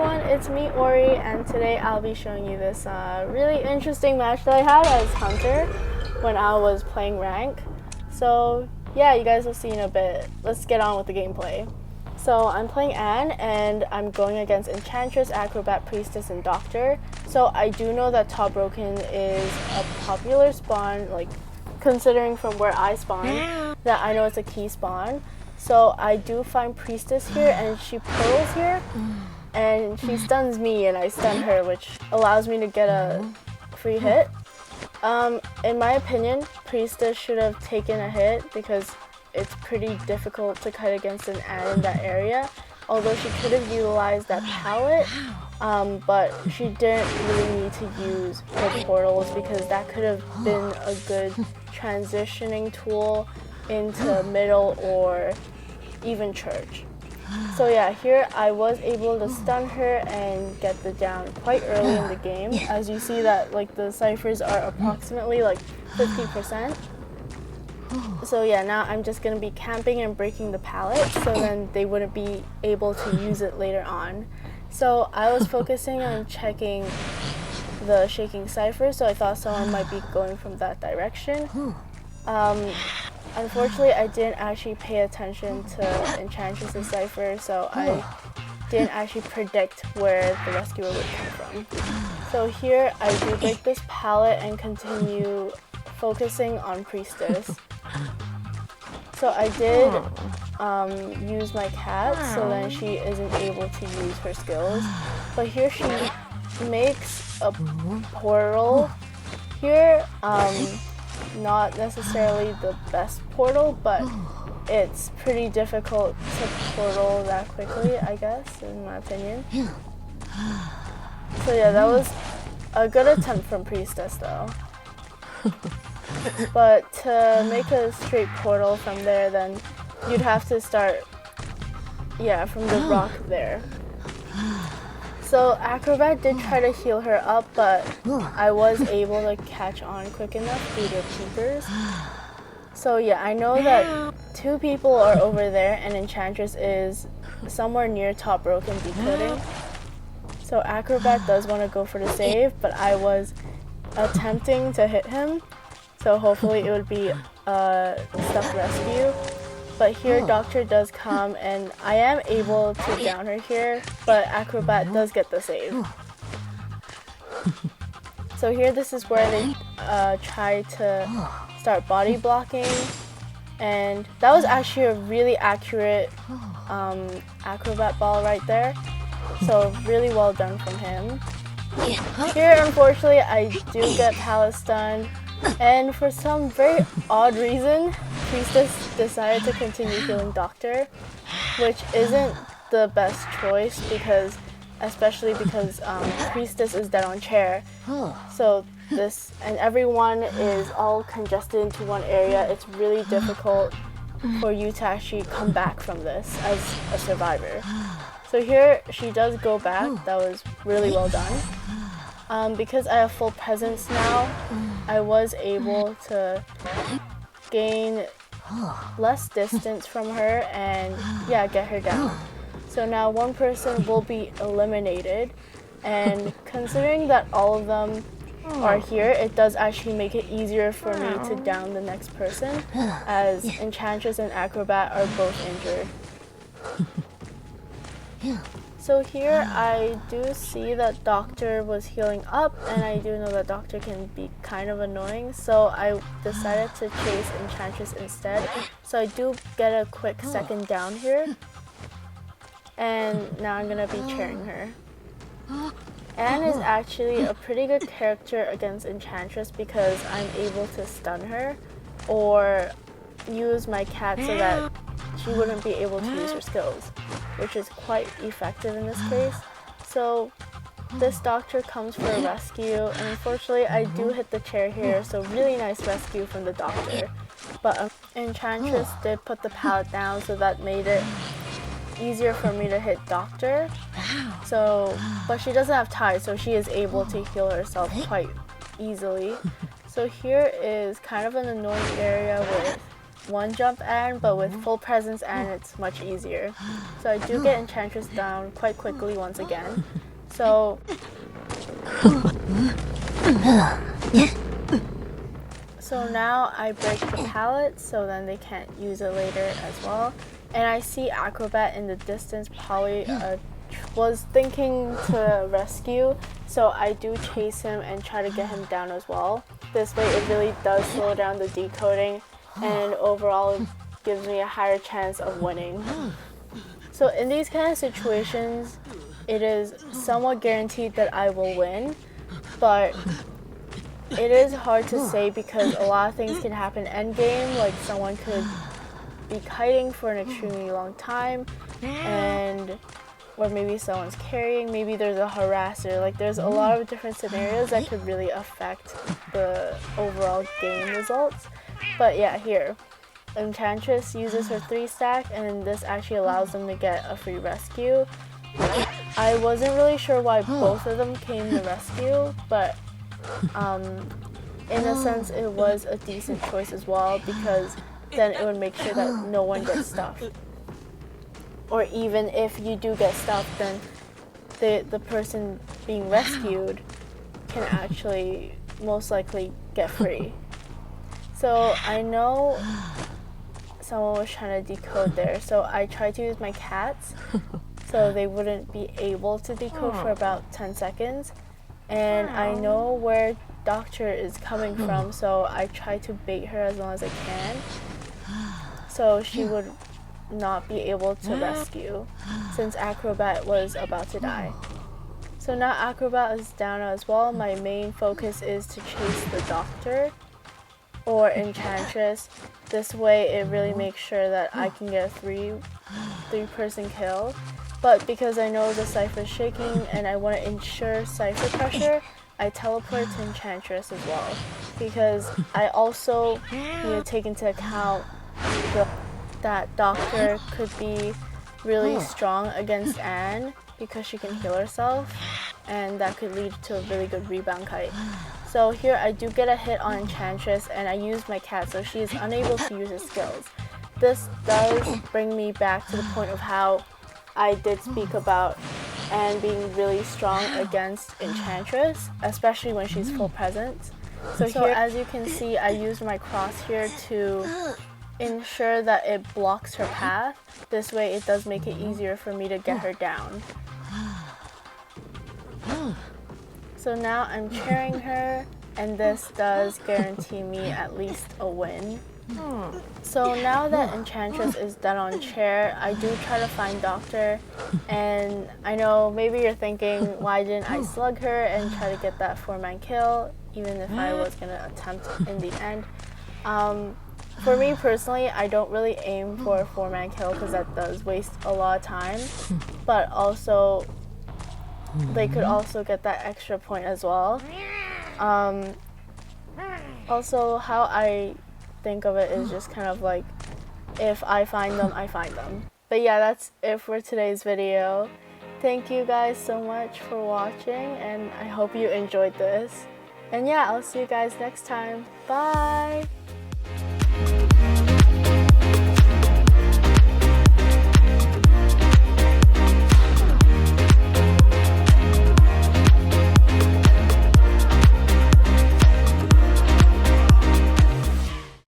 everyone, it's me Ori, and today I'll be showing you this really interesting match that I had as Hunter when I was playing rank. So yeah, you guys will see in a bit. Let's get on with the gameplay. So I'm playing Anne, and I'm going against Enchantress, Acrobat, Priestess, and Doctor. So I do know that Top Broken is a popular spawn, like considering from where I spawn, that I know it's a key spawn. So I do find Priestess here, and she portals here, and she stuns me, and I stun her, which allows me to get a free hit. In my opinion, Priestess should have taken a hit because it's pretty difficult to cut against an Anne in that area. Although she could have utilized that palette, but she didn't really need to use her portals because that could have been a good transitioning tool into middle or even church. So yeah, here I was able to stun her and get the down quite early in the game. As you see that like the ciphers are approximately like 50%. So yeah, now I'm just going to be camping and breaking the pallet so then they wouldn't be able to use it later on. So I was focusing on checking the shaking cipher, so I thought someone might be going from that direction. Unfortunately, I didn't actually pay attention to Enchantress's cipher, so I didn't actually predict where the rescuer would come from. So here I do break this pallet and continue focusing on Priestess. So I did use my cat, so then she isn't able to use her skills. But here she makes a portal. Here, not necessarily the best portal, but it's pretty difficult to portal that quickly, I guess, in my opinion. So yeah, that was a good attempt from Priestess though. But to make a straight portal from there, then you'd have to start, from the rock there. So Acrobat did try to heal her up, but I was able to catch on quick enough due to peepers. So yeah, I know that two people are over there and Enchantress is somewhere near Top Broken decoding. So Acrobat does want to go for the save, but I was attempting to hit him. So hopefully it would be a stuff rescue. But here Doctor does come and I am able to down her here, but Acrobat does get the save. So here this is where they try to start body blocking, and that was actually a really accurate Acrobat ball right there. So really well done from him. Here unfortunately I do get pallet stunned. And for some very odd reason, Priestess decided to continue healing Doctor, which isn't the best choice especially because Priestess is dead on chair. So and everyone is all congested into one area. It's really difficult for you to actually come back from this as a survivor. So here she does go back. That was really well done. Because I have full presence now, I was able to gain less distance from her and get her down. So now one person will be eliminated, and considering that all of them are here, it does actually make it easier for me to down the next person, as Enchantress and Acrobat are both injured. So here I do see that Doctor was healing up, and I do know that Doctor can be kind of annoying, so I decided to chase Enchantress instead. So I do get a quick second down here, and now I'm gonna be cheering her. Anne is actually a pretty good character against Enchantress because I'm able to stun her or use my cat so that she wouldn't be able to use her skills, which is quite effective in this case. So this Doctor comes for a rescue, and unfortunately I do hit the chair here, so really nice rescue from the Doctor. But Enchantress did put the pallet down, so that made it easier for me to hit Doctor. But she doesn't have ties, so she is able to heal herself quite easily. So here is kind of an annoying area with one jump Anne, but with full presence Anne it's much easier. So I do get Enchantress down quite quickly once again. So now I break the pallet so then they can't use it later as well. And I see Acrobat in the distance probably was thinking to rescue, so I do chase him and try to get him down as well. This way it really does slow down the decoding and overall it gives me a higher chance of winning. So in these kind of situations, it is somewhat guaranteed that I will win, but it is hard to say because a lot of things can happen endgame, like someone could be kiting for an extremely long time, or maybe someone's carrying, maybe there's a harasser, like there's a lot of different scenarios that could really affect the overall game results. But yeah, here, Enchantress uses her 3-stack and this actually allows them to get a free rescue. I wasn't really sure why both of them came to rescue, but in a sense it was a decent choice as well because then it would make sure that no one gets stuffed. Or even if you do get stuffed, then the person being rescued can actually most likely get free. So I know someone was trying to decode there, so I tried to use my cats so they wouldn't be able to decode for about 10 seconds. And I know where Doctor is coming from, so I try to bait her as long as I can so she would not be able to rescue since Acrobat was about to die. So now Acrobat is down as well. My main focus is to chase the Doctor or Enchantress. This way it really makes sure that I can get a three-person kill. But because I know the Cypher is shaking and I want to ensure Cypher pressure, I teleport to Enchantress as well. Because I also need to take into account that Doctor could be really strong against Anne because she can heal herself, and that could lead to a really good rebound kite. So here I do get a hit on Enchantress and I use my cat so she is unable to use her skills. This does bring me back to the point of how I did speak about Anne being really strong against Enchantress, especially when she's full presence. So here, as you can see, I used my cross here to ensure that it blocks her path. This way it does make it easier for me to get her down. So now I'm cheering her and this does guarantee me at least a win. So now that Enchantress is done on chair, I do try to find Doctor, and I know maybe you're thinking, why didn't I slug her and try to get that 4-man kill, even if I was going to attempt in the end. For me personally, I don't really aim for a 4-man kill because that does waste a lot of time, but also they could also get that extra point as well. Also, how I think of it is just kind of like, if I find them, I find them. But yeah, that's it for today's video. Thank you guys so much for watching, and I hope you enjoyed this. And yeah, I'll see you guys next time. Bye!